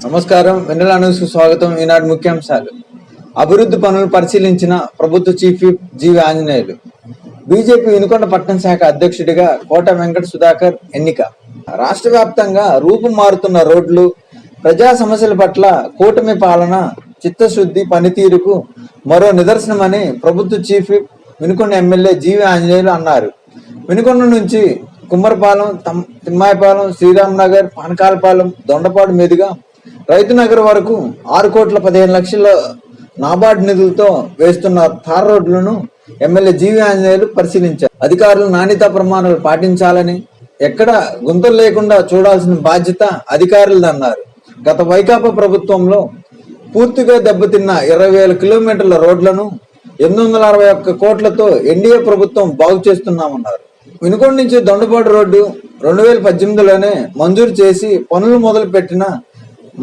నమస్కారం. వెన్నెల న్యూస్ కు స్వాగతం. ఈనాటి ముఖ్యాంశాలు. అభివృద్ధి పనులు పరిశీలించిన ప్రభుత్వ చీఫ్ విప్ జీవి ఆంజనేయులు. బీజేపీ వినుకొండ పట్టణ శాఖ అధ్యక్షుడిగా కోట వెంకట సుధాకర్ ఎన్నిక. రాష్ట్ర వ్యాప్తంగా రూపు మారుతున్న రోడ్లు, ప్రజా సమస్యల పట్ల కూటమి పాలన చిత్తశుద్ధి పనితీరుకు మరో నిదర్శనమని ప్రభుత్వ చీఫ్ విప్ వినుకొండ ఎమ్మెల్యే జీవి ఆంజనేయులు అన్నారు. వినుకొండ నుంచి కుమ్మరపాలెం, తిమ్మాయిపాలెం, శ్రీరామ్ నగర్, పానకాలపాలెం, దొండపాడు మీదుగా రైతు నగర్ వరకు 6,15,00,000 నాబార్డు నిధులతో వేస్తున్న తార్ రోడ్లను ఎమ్మెల్యే జీవి ఆంజనేయులు పరిశీలించారు. అధికారులు నాణ్యతా ప్రమాణాలు పాటించాలని, ఎక్కడ గుంతలు లేకుండా చూడాల్సిన బాధ్యత అధికారులదన్నారు. గత వైకాపా ప్రభుత్వంలో పూర్తిగా దెబ్బతిన్న 20,000 కిలోమీటర్ల రోడ్లను 861 కోట్లతో ఎన్డీఏ ప్రభుత్వం బాగు చేస్తున్నామన్నారు. వినుకొండ నుంచి దొండపాడు రోడ్డు 2018లోనే మంజూరు చేసి పనులు మొదలు పెట్టిన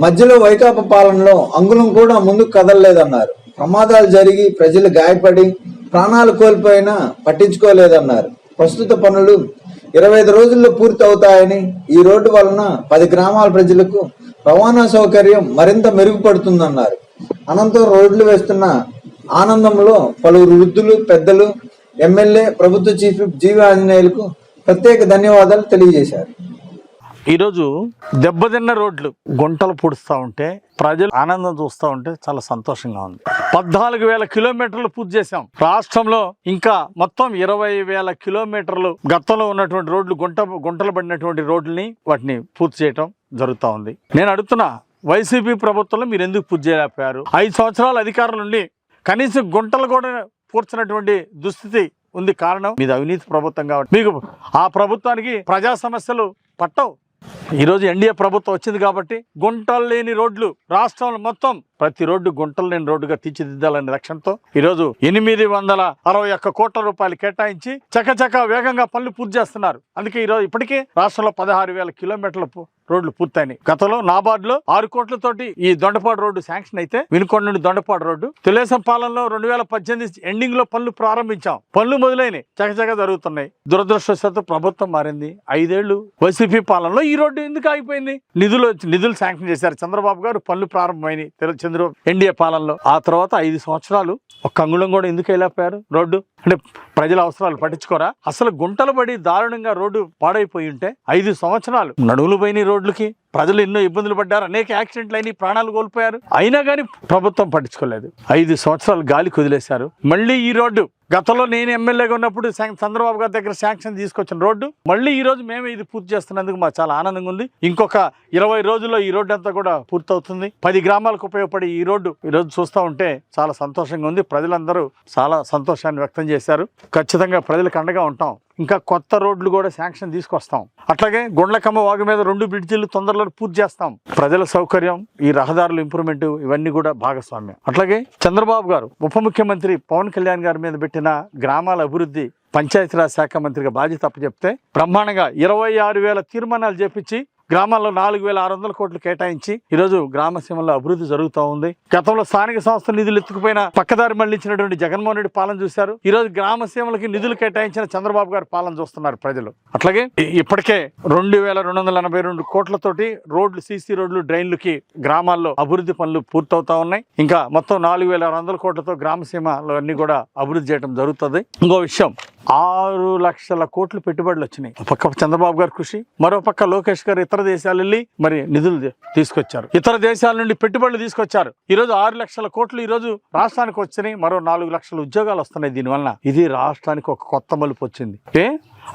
మధ్యలో వైకాపా పాలనలో అంగుళం కూడా ముందుకు కదలలేదన్నారు. ప్రమాదాలు జరిగి ప్రజలు గాయపడి ప్రాణాలు కోల్పోయినా పట్టించుకోలేదన్నారు. ప్రస్తుత పనులు 25 రోజుల్లో పూర్తి అవుతాయని, ఈ రోడ్డు వలన 10 గ్రామాల ప్రజలకు రవాణా సౌకర్యం మరింత మెరుగుపడుతుందన్నారు. అనంతరం రోడ్లు వేస్తున్న ఆనందంలో పలువురు వృద్ధులు, పెద్దలు ఎమ్మెల్యే, ప్రభుత్వ చీఫ్ విప్ జీవి ఆంజనేయులకు ప్రత్యేక ధన్యవాదాలు తెలియజేశారు. ఈరోజు దెబ్బతిన్న రోడ్లు గుంటలు పూడుస్తూ ఉంటే ప్రజలు ఆనందం చూస్తూ ఉంటే చాలా సంతోషంగా ఉంది. 14,000 కిలోమీటర్లు పూర్తి చేశాం. రాష్ట్రంలో ఇంకా మొత్తం 20,000 కిలోమీటర్లు గతంలో ఉన్నటువంటి రోడ్లు గుంటలు పడినటువంటి రోడ్లని వాటిని పూర్తి చేయటం జరుగుతూ ఉంది. నేను అడుగుతున్నా, వైసీపీ ప్రభుత్వంలో మీరు ఎందుకు పూర్తి చేయలేకపోయారు? 5 సంవత్సరాల అధికారులు ఉండి కనీసం గుంటలు కూడా పూడ్చినటువంటి దుస్థితి ఉంది. కారణం మీది అవినీతి ప్రభుత్వం కాబట్టి మీకు ఆ ప్రభుత్వానికి ప్రజా సమస్యలు పట్టవు. ఈరోజు ఎన్డీఏ ప్రభుత్వం వచ్చింది కాబట్టి గుంటలు లేని రోడ్లు రాష్ట్రంలో మొత్తం ప్రతి రోడ్డు గుంటలు లేని రోడ్డుగా తీర్చిదిద్దాలనే లక్ష్యంతో ఈరోజు 861 కోట్ల రూపాయలు కేటాయించి చకచక వేగంగా పనులు పూర్తి చేస్తున్నారు. అందుకే ఈరోజు ఇప్పటికే రాష్ట్రంలో 16,000 కిలోమీటర్ల రోడ్లు పూర్తయినాయి. గతంలో నాబార్డులో 6 కోట్లతోటి ఈ దొండపాడు రోడ్డు శాంక్షన్ అయితే వినుకొండ నుండి దొండపాడు రోడ్డు తెలుగుదేశం పాలనలో 2018 ఎండింగ్ లో పనులు ప్రారంభించాం. పనులు మొదలైనవి, చకచక జరుగుతున్నాయి. దురదృష్టవశాత్తు ప్రభుత్వం మారింది. 5 ఏళ్లు వైసీపీ పాలనలో ఈ రోడ్డు ఎందుకు ఆగిపోయింది? నిధులు శాంక్షన్ చేశారు చంద్రబాబు గారు, పనులు ప్రారంభమైనవి ఎన్డీఏ పాలనలో. ఆ తర్వాత 5 సంవత్సరాలు ఒక్క అంగుళం కూడా ఎందుకు వెళ్ళిపోయారు? రోడ్డు అంటే ప్రజల అవసరాలు పట్టించుకోరా? అసలు గుంటలు పడి దారుణంగా రోడ్డు పాడైపోయి ఉంటే 5 సంవత్సరాలు నడువులు పోయిన రోడ్లకి ప్రజలు ఎన్నో ఇబ్బందులు పడ్డారు, అనేక యాక్సిడెంట్లు అయినాయి, ప్రాణాలు కోల్పోయారు. అయినా కానీ ప్రభుత్వం పట్టించుకోలేదు. 5 సంవత్సరాలు గాలికి వదిలేశారు. మళ్ళీ ఈ రోడ్డు గతంలో నేను ఎమ్మెల్యేగా ఉన్నప్పుడు చంద్రబాబు గారి దగ్గర శాంక్షన్ తీసుకొచ్చిన రోడ్డు మళ్ళీ ఈ రోజు మేము ఇది పూర్తి చేస్తున్నందుకు మాకు చాలా ఆనందంగా ఉంది. ఇంకొక 20 రోజుల్లో ఈ రోడ్డు అంతా కూడా పూర్తవుతుంది. 10 గ్రామాలకు ఉపయోగపడి ఈ రోడ్డు ఈరోజు చూస్తూ ఉంటే చాలా సంతోషంగా ఉంది. ప్రజలందరూ చాలా సంతోషాన్ని వ్యక్తం చేశారు. ఖచ్చితంగా ప్రజలకు అండగా ఉంటాం. ఇంకా కొత్త రోడ్లు కూడా శాంక్షన్ తీసుకొస్తాం. అట్లాగే గుండ్లకమ్మ వాగు మీద 2 బ్రిడ్జిలు తొందరలో పూర్తి చేస్తాం. ప్రజల సౌకర్యం, ఈ రహదారుల ఇంప్రూవ్మెంట్ ఇవన్నీ కూడా భాగస్వామ్యం. అట్లాగే చంద్రబాబు గారు ఉప ముఖ్యమంత్రి పవన్ కళ్యాణ్ గారి మీద పెట్టిన గ్రామాల అభివృద్ధి పంచాయతీరాజ్ శాఖ మంత్రిగా బాధ్యత అప్పచెప్తే బ్రహ్మాండంగా 26,000 తీర్మానాలు చేపించి గ్రామాల్లో 4,600 కోట్లు కేటాయించి ఈరోజు గ్రామ సీమల్లో అభివృద్ధి జరుగుతూ ఉంది. గతంలో స్థానిక సంస్థల నిధులు ఎత్తుకుపోయిన పక్కదారి మళ్లించినటువంటి జగన్మోహన్ రెడ్డి పాలన చూశారు. ఈరోజు గ్రామ సీమలకి నిధులు కేటాయించిన చంద్రబాబు గారి పాలన చూస్తున్నారు ప్రజలు. అట్లాగే ఇప్పటికే 2,282 కోట్లతోటి రోడ్లు, సీసీ రోడ్లు, డ్రైన్లకి గ్రామాల్లో అభివృద్ధి పనులు పూర్తవుతా ఉన్నాయి. ఇంకా మొత్తం 4,600 కోట్లతో గ్రామ సీమలు అన్ని కూడా అభివృద్ధి చేయడం జరుగుతుంది. ఇంకో విషయం, 6 లక్షల కోట్లు పెట్టుబడులు వచ్చినాయి. పక్క చంద్రబాబు గారి కృషి, మరో పక్క లోకేష్ గారు ఇతర దేశాలు వెళ్ళి మరి నిధులు తీసుకొచ్చారు. ఇతర దేశాల నుండి పెట్టుబడులు తీసుకొచ్చారు. ఈ రోజు 6 లక్షల కోట్లు ఈ రోజు రాష్ట్రానికి వచ్చినాయి. మరో 4 లక్షల ఉద్యోగాలు వస్తున్నాయి దీనివల్ల. ఇది రాష్ట్రానికి ఒక కొత్త మలుపు వచ్చింది.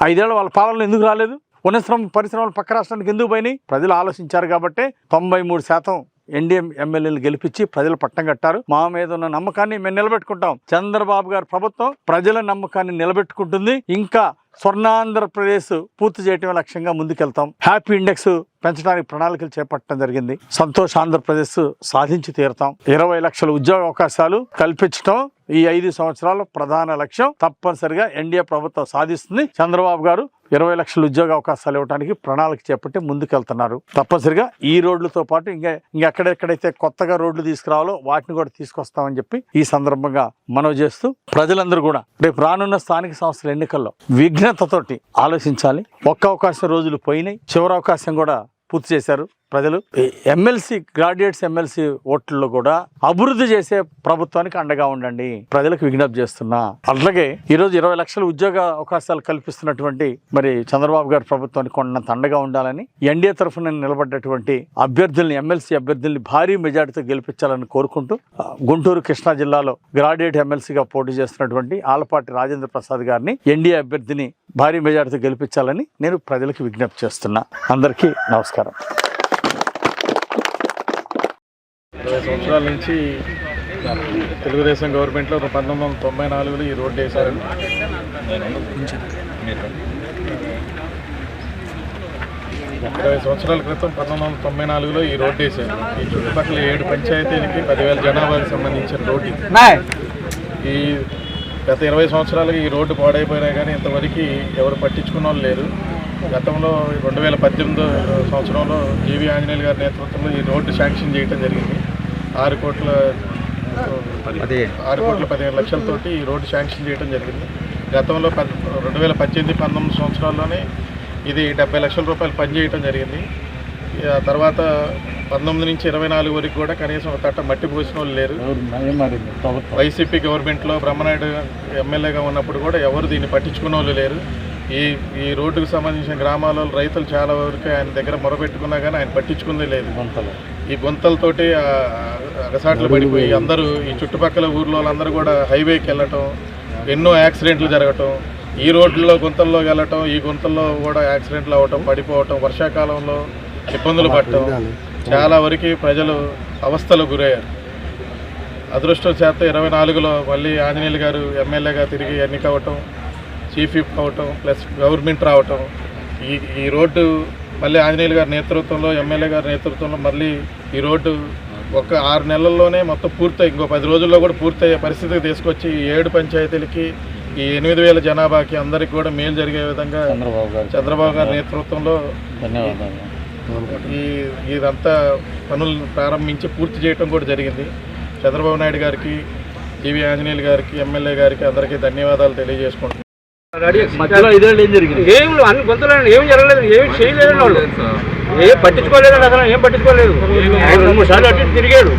5 ఏళ్ల వాళ్ళ పాలనలో ఎందుకు రాలేదు? ఉన్నశ్రమ పరిశ్రమలు పక్క రాష్ట్రానికి ఎందుకు పోయినాయి? ప్రజలు ఆలోచించారు కాబట్టి 93% ఎన్డీఏ ఎమ్మెల్యేలు గెలిపించి ప్రజలు పట్టం కట్టారు. మా మీద ఉన్న నమ్మకాన్ని మేము నిలబెట్టుకుంటాం. చంద్రబాబు గారి ప్రభుత్వం ప్రజల నమ్మకాన్ని నిలబెట్టుకుంటుంది. ఇంకా స్వర్ణాంధ్రప్రదేశ్ పూర్తి చేయటమే లక్ష్యంగా ముందుకెళ్తాం. హ్యాపీ ఇండెక్స్ పెంచడానికి ప్రణాళికలు చేపట్టడం జరిగింది. సంతోష్ ఆంధ్రప్రదేశ్ సాధించి తీరుతాం. 20 లక్షల ఉద్యోగ అవకాశాలు కల్పించడం ఈ 5 సంవత్సరాల ప్రధాన లక్ష్యం. తప్పనిసరిగా ఎన్డీఏ ప్రభుత్వం సాధిస్తుంది. చంద్రబాబు గారు 20 లక్షల ఉద్యోగ అవకాశాలు ఇవ్వడానికి ప్రణాళిక చేపట్టి ముందుకెళ్తున్నారు. తప్పనిసరిగా ఈ రోడ్లతో పాటు ఇంకెక్కడెక్కడైతే కొత్తగా రోడ్లు తీసుకురావాలో వాటిని కూడా తీసుకొస్తామని చెప్పి ఈ సందర్భంగా మనవి చేస్తూ, ప్రజలందరూ కూడా రేపు రానున్న స్థానిక సంస్థల ఎన్నికల్లో విఘ్నతతోటి ఆలోచించాలి. ఒక్క అవకాశం రోజులు పోయినాయి, చివరి అవకాశం కూడా పూర్తి చేశారు. ప్రజలు ఎమ్మెల్సీ గ్రాడ్యుయేట్స్ ఎమ్మెల్సీ ఓట్లలో కూడా అభివృద్ధి చేసే ప్రభుత్వానికి అండగా ఉండండి ప్రజలకు విజ్ఞప్తి చేస్తున్నా. అట్లాగే ఈరోజు 20 లక్షల ఉద్యోగ అవకాశాలు కల్పిస్తున్నటువంటి మరి చంద్రబాబు గారి ప్రభుత్వానికి కొండంత అండగా ఉండాలని ఎన్డీఏ తరఫున నిలబడ్డటువంటి అభ్యర్థుల్ని ఎమ్మెల్సీ అభ్యర్థుల్ని భారీ మెజార్టీతో గెలిపించాలని కోరుకుంటూ గుంటూరు కృష్ణా జిల్లాలో గ్రాడ్యుయేట్ ఎమ్మెల్సీగా పోటీ చేస్తున్నటువంటి ఆలపాటి రాజేంద్ర ప్రసాద్ గారిని ఎన్డీఏ అభ్యర్థిని భారీ మెజార్టీతో గెలిపించాలని నేను ప్రజలకు విజ్ఞప్తి చేస్తున్నా. అందరికీ నమస్కారం. 20 సంవత్సరాల నుంచి తెలుగుదేశం గవర్నమెంట్లో 1994లో ఈ రోడ్డు వేశారు. 20 సంవత్సరాల క్రితం 1994లో ఈ రోడ్డు వేశారు. ఈ చుట్టుపక్కల 7 పంచాయతీలకి 10,000 జనాభాకి సంబంధించిన రోడ్డు. ఈ గత 20 సంవత్సరాలుగా ఈ రోడ్డు పాడైపోయినా కానీ ఇంతవరకు ఎవరు పట్టించుకున్న వాళ్ళు లేరు. గతంలో 2018 సంవత్సరంలో జీవి ఆంజనేయులు గారి నేతృత్వంలో ఈ రోడ్డు శాంక్షన్ చేయడం జరిగింది. 6 కోట్ల 15 లక్షలతోటి ఈ రోడ్డు శాంక్షన్ చేయడం జరిగింది. గతంలో 2018-19 సంవత్సరాల్లోనే ఇది 70 లక్షల రూపాయలు పనిచేయటం జరిగింది. ఆ తర్వాత 19 నుంచి 24 వరకు కూడా కనీసం ఒక తట్ట మట్టి పోసిన వాళ్ళు లేరు. వైసీపీ గవర్నమెంట్లో బ్రహ్మనాయుడు ఎమ్మెల్యేగా ఉన్నప్పుడు కూడా ఎవరు దీన్ని పట్టించుకున్న వాళ్ళు లేరు. ఈ రోడ్డుకు సంబంధించిన గ్రామాలలో రైతులు చాలా వరకు ఆయన దగ్గర మొరపెట్టుకున్నా కానీ ఆయన పట్టించుకుందే లేదు. ఈ గుంతలతోటి అగసాట్లు పడిపోయి అందరూ ఈ చుట్టుపక్కల ఊర్లో వాళ్ళందరూ కూడా హైవేకి వెళ్ళటం, ఎన్నో యాక్సిడెంట్లు జరగటం, ఈ రోడ్లలో గుంతల్లోకి వెళ్ళటం, ఈ గుంతల్లో కూడా యాక్సిడెంట్లు అవ్వటం, పడిపోవటం, వర్షాకాలంలో ఇబ్బందులు పడటం, చాలా వరకు ప్రజలు అవస్థలు గురయ్యారు. అదృష్టవశాత్తు 24లో మళ్ళీ ఆంజనేయులు గారు ఎమ్మెల్యేగా తిరిగి ఎన్నికవటం, చీఫ్ విప్ అవటం, ప్లస్ గవర్నమెంట్ రావటం, ఈ రోడ్డు మళ్ళీ ఆంజనేయులు గారి నేతృత్వంలో ఎమ్మెల్యే గారి నేతృత్వంలో మళ్ళీ ఈ రోడ్డు ఒక 6 నెలల్లోనే మొత్తం పూర్తయి ఇంకో 10 రోజుల్లో కూడా పూర్తయ్యే పరిస్థితికి తీసుకొచ్చి ఈ 7 పంచాయతీలకి ఈ 8,000 జనాభాకి అందరికి కూడా మేలు జరిగే విధంగా చంద్రబాబు గారి నేతృత్వంలో ఇదంతా పనులు ప్రారంభించి పూర్తి చేయడం కూడా జరిగింది. చంద్రబాబు నాయుడు గారికి, జీవి ఆంజనేయులు గారికి, ఎమ్మెల్యే గారికి అందరికీ ధన్యవాదాలు తెలియజేసుకుంటున్నాను. అన్ని గొంతులు ఏం జరగలేదు, ఏమి చేయలేదు, వాళ్ళు ఏం పట్టించుకోలేదండి, అసలు ఏం పట్టించుకోలేదు. 2-3 సార్లు అటు తిరిగాడు,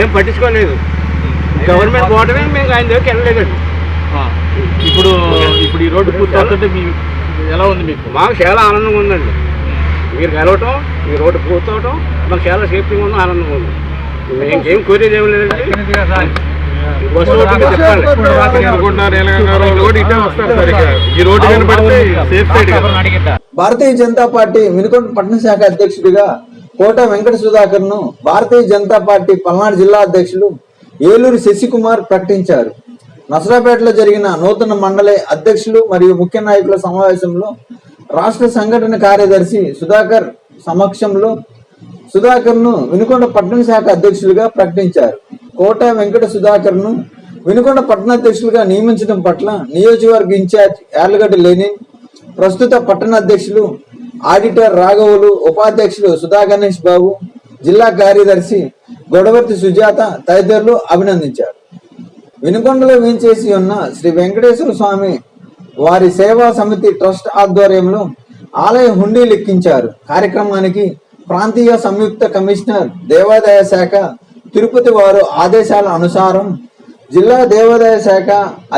ఏం పట్టించుకోలేదు. గవర్నమెంట్ పోవడమే మేము ఆయన దగ్గరికి వెళ్ళలేదండి. ఇప్పుడు ఈ రోడ్డు పూర్తవుతుంటే మీ ఎలా ఉంది? మీకు మాకు చాలా ఆనందంగా ఉందండి. మీరు కలవటం, ఈ రోడ్డు పూర్తవటం మాకు చాలా సేఫ్టీగా ఉంది, ఆనందంగా ఉంది. ఇంకేం కోరేది ఏమి లేదండి. భారతీయ జనతా పార్టీ వినుకొండ పట్టణ శాఖ అధ్యక్షుడిగా కోట వెంకట సుధాకర్ ను భారతీయ జనతా పార్టీ పల్నాడు జిల్లా అధ్యక్షులు ఏలూరు శశికుమార్ ప్రకటించారు. నసరాపేటలో జరిగిన నూతన మండలి అధ్యక్షులు మరియు ముఖ్య నాయకుల సమావేశంలో రాష్ట్ర సంఘటన కార్యదర్శి సుధాకర్ సమక్షంలో సుధాకర్ ను వినుకొండ పట్టణ శాఖ అధ్యక్షులుగా ప్రకటించారు. కోట వెంకట సుధాకర్ ను వినుకొండ పట్టణాధ్యక్షులుగా నియమించడం పట్ల నియోజకవర్గ ఇన్ఛార్జ్ యార్లగడ్డ లెనిన్, ప్రస్తుత పట్టణ అధ్యక్షులు ఆడిటర్ రాఘవులు, ఉపాధ్యక్షులు సుధా గణేష్ బాబు, జిల్లా కార్యదర్శి గొడవర్తి సుజాత తదితరులు అభినందించారు. వినుకొండలో వేంచేసి ఉన్న శ్రీ వెంకటేశ్వర స్వామి వారి సేవా సమితి ట్రస్ట్ ఆధ్వర్యంలో ఆలయ హుండీ లెక్కించారు. కార్యక్రమానికి ప్రాంతీయ సంయుక్త కమిషనర్ దేవాదాయ శాఖ తిరుపతి వారు ఆదేశాల అనుసారం జిల్లా దేవాదాయ శాఖ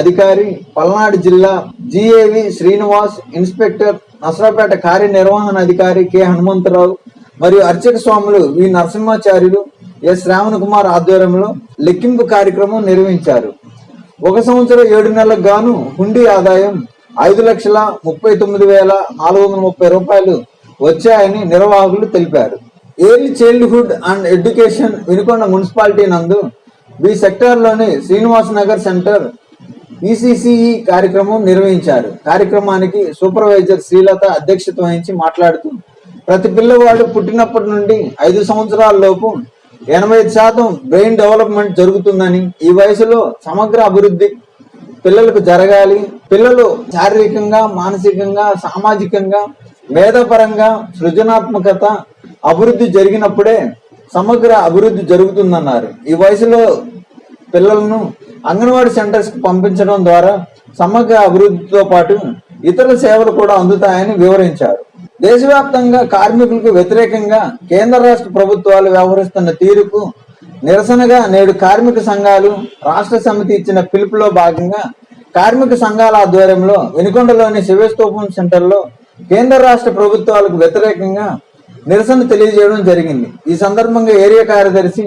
అధికారి పల్నాడు జిల్లా జిఏవి శ్రీనివాస్, ఇన్స్పెక్టర్ నసరాపేట కార్యనిర్వహణ అధికారి కె హనుమంతరావు మరియు అర్చక స్వాములు వి నరసింహాచార్యులు, ఎస్ శ్రావణ కుమార్ ఆధ్వర్యంలో లెక్కింపు కార్యక్రమం నిర్వహించారు. 1 సంవత్సరం 7 నెలలకు గాను హుండీ ఆదాయం 5,39,430 రూపాయలు వచ్చాయని నిర్వాహకులు తెలిపారు. Early childhood and education Vinukonda municipality నందు బి సెక్టార్లోని శ్రీనివాస్ నగర్ సెంటర్ ఈసీసీఈ కార్యక్రమం నిర్వహించారు. కార్యక్రమానికి సూపర్వైజర్ శ్రీలత అధ్యక్షత వహించి మాట్లాడుతూ ప్రతి పిల్లవాడు పుట్టినప్పటి నుండి 5 సంవత్సరాల లోపు 85% బ్రెయిన్ డెవలప్మెంట్ జరుగుతుందని, ఈ వయసులో సమగ్ర అభివృద్ధి పిల్లలకు జరగాలి. పిల్లలు శారీరకంగా, మానసికంగా, సామాజికంగా, మేధపరంగా సృజనాత్మకత అభివృద్ధి జరిగినప్పుడే సమగ్ర అభివృద్ధి జరుగుతుందన్నారు. ఈ వయసులో పిల్లలను అంగన్వాడీ సెంటర్స్ కు పంపించడం ద్వారా సమగ్ర అభివృద్ధితో పాటు ఇతర సేవలు కూడా అందుతాయని వివరించారు. దేశవ్యాప్తంగా కార్మికులకు వ్యతిరేకంగా కేంద్ర రాష్ట్ర ప్రభుత్వాలు వ్యవహరిస్తున్న తీరుకు నిరసనగా నేడు కార్మిక సంఘాలు రాష్ట్ర సమితి ఇచ్చిన పిలుపులో భాగంగా కార్మిక సంఘాల ఆధ్వర్యంలో వినుకొండలోని శివస్తూపం సెంటర్లో కేంద్ర రాష్ట్ర ప్రభుత్వాలకు వ్యతిరేకంగా నిరసన తెలియజేయడం జరిగింది. ఈ సందర్భంగా ఏరియా కార్యదర్శి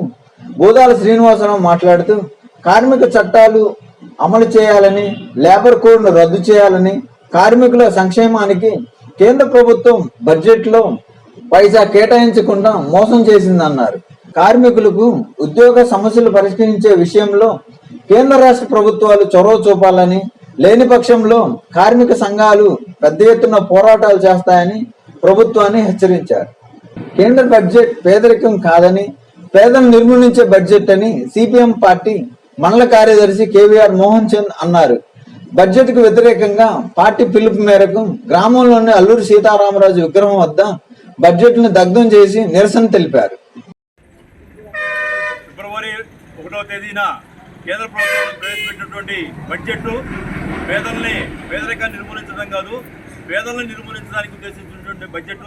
బోదాల శ్రీనివాసరావు మాట్లాడుతూ కార్మిక చట్టాలు అమలు చేయాలని, లేబర్ కోడ్ను రద్దు చేయాలని, కార్మికుల సంక్షేమానికి కేంద్ర ప్రభుత్వం బడ్జెట్లో పైసా కేటాయించకుండా మోసం చేసిందన్నారు. కార్మికులకు ఉద్యోగ సమస్యలు పరిష్కరించే విషయంలో కేంద్ర రాష్ట్ర ప్రభుత్వాలు చొరవ చూపాలని, లేని పక్షంలో కార్మిక సంఘాలు పెద్ద ఎత్తున పోరాటాలు చేస్తాయని ప్రభుత్వాన్ని హెచ్చరించారు. కేంద్ర బడ్జెట్ పేదరికం కాదని, పేదలను నిర్మూలించే బడ్జెట్ అని సిపిఎం పార్టీ మండల కార్యదర్శి కేవీఆర్ మోహన్ చంద్ అన్నారు. బడ్జెట్ కు వ్యతిరేకంగా పార్టీ పిలుపు మేరకు గ్రామంలోని అల్లూరి సీతారామరాజు విగ్రహం వద్ద బడ్జెట్ ను దగ్ధం చేసి నిరసన తెలిపారు. ఫిబ్రవరి 1వ తేదీన కేంద్ర ప్రభుత్వం ప్రవేశపెట్టినటువంటి బడ్జెట్ పేదరికాన్ని నిర్మూలించడం కాదు, పేదలను నిర్మూలించడానికి ఉద్దేశించినటువంటి బడ్జెట్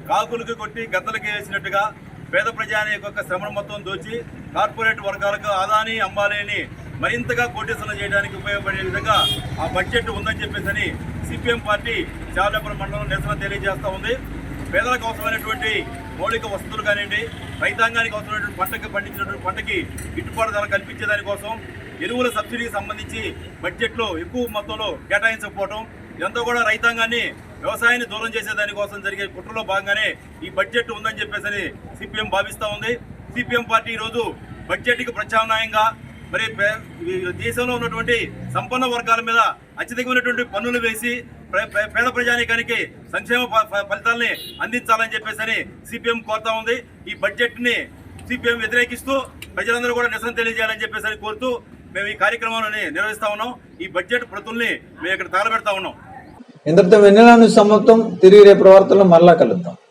కాకులకు కొట్టి గద్దలకి వేసినట్టుగా పేద ప్రజాని యొక్క శ్రమను మొత్తం దోచి కార్పొరేట్ వర్గాలకు ఆదాని అంబానీని మరింతగా కోటేశ్వరం చేయడానికి ఉపయోగపడే విధంగా ఆ బడ్జెట్ ఉందని చెప్పేసి సిపిఎం పార్టీ చాలాపురం మండలం నిరసన తెలియజేస్తూ ఉంది. పేదలకు అవసరమైనటువంటి మౌలిక వసతులు కానివ్వండి, రైతాంగానికి అవసరమైనటువంటి పండించినటువంటి పంటకి గిట్టుబాటు ధర కల్పించే దానికోసం ఎరువుల సబ్సిడీకి సంబంధించి బడ్జెట్లో ఎక్కువ మొత్తంలో కేటాయించకపోవడం, ఇదంతా కూడా రైతాంగాన్ని వ్యవసాయాన్ని దూరం చేసే దానికోసం జరిగే కుట్రలో భాగంగానే ఈ బడ్జెట్ ఉందని చెప్పేసి సిపిఎం భావిస్తూ ఉంది. సిపిఎం పార్టీ ఈరోజు బడ్జెట్కి ప్రత్యామ్నాయంగా మరి దేశంలో ఉన్నటువంటి సంపన్న వర్గాల మీద అత్యధికమైనటువంటి పన్నులు వేసి పేద ప్రజానీకానికి సంక్షేమ ఫలితాలని అందించాలని చెప్పేసి సిపిఎం కోరుతా ఉంది. ఈ బడ్జెట్ని సిపిఎం వ్యతిరేకిస్తూ ప్రజలందరూ కూడా నిరసన తెలియజేయాలని చెప్పేసి కోరుతూ మేము ఈ కార్యక్రమాలను నిర్వహిస్తా ఉన్నాం. ఈ బడ్జెట్ ప్రతుల్ని మేము ఇక్కడ తగలబెడతా ఉన్నాం. ఇంతటితో వెన్నెల న్యూస్ సమాప్తం. తిరిగి రేపు వార్తల్లో మరలా కలుద్దాం.